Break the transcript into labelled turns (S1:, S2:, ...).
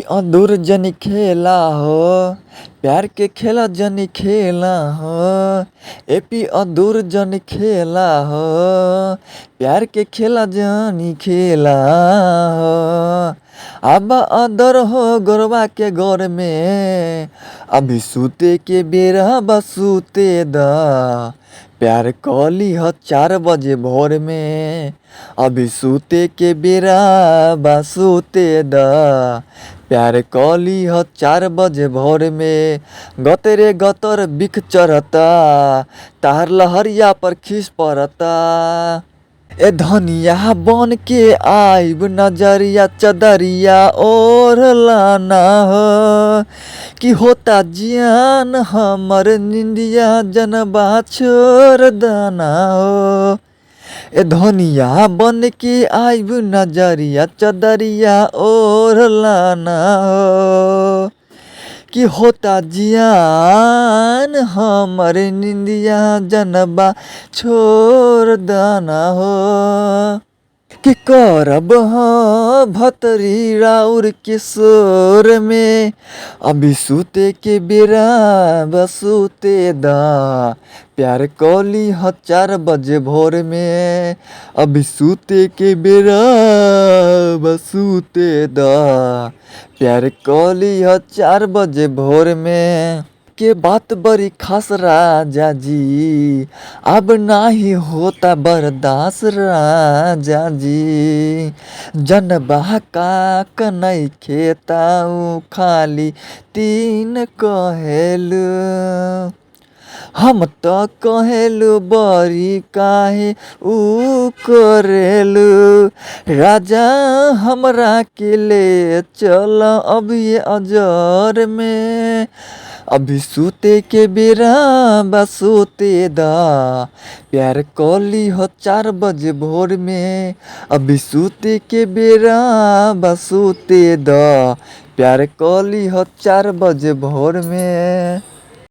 S1: अधूर जनी खेला हो, प्यार के खेला जनी खेला हो। एपी अधूर जनी खेला हो, प्यार के खेला जनी खेला हो। अब अदर हो गोरवा के गोर में, अभी सूते के बेरा बसूते दा। प्यार कली ह 4 बजे भोर में, अभी सूते के बेरा बसूते दा। प्यार कली ह 4 बजे भोर में, गतरे गतर बिख चढ़ता, तार लहरिया पर खिस पड़ता। ए धनिया बन के आइब नजरिया चदरिया ओढ़ लाना हो, कि होता जियान हमर निंदिया जनबा छोड़ दाना हो। ए धनिया बन के आइब नजरिया चदरिया ओढ़ लाना हो, कि होता जियान हमर निंदिया जनबा छोड़ दाना हो। कि करब हाँ भतरी राउर किशोर में, अभी सूते के बेरा बसूते दा। प्यार कली ह 4 बजे भोर में, अभी सूते के बेरा बसूते दा। प्यार कली ह 4 बजे भोर में, के बात बड़ी खास राजा जी, अब नाही होता बर्दाश्त राजा जी। जनबा का कनई खेताऊ खाली 3 कहेलू, हम तो कहेलू बड़ी काहे ऊ करेलू। राजा हमरा के ले चल अब ये अजर में, अभी सूते के बेरा बसूते दा। प्यार कली ह 4 बजे भोर में, अभी सूते के बेरा बसूते दा। प्यार कली ह 4 बजे भोर में।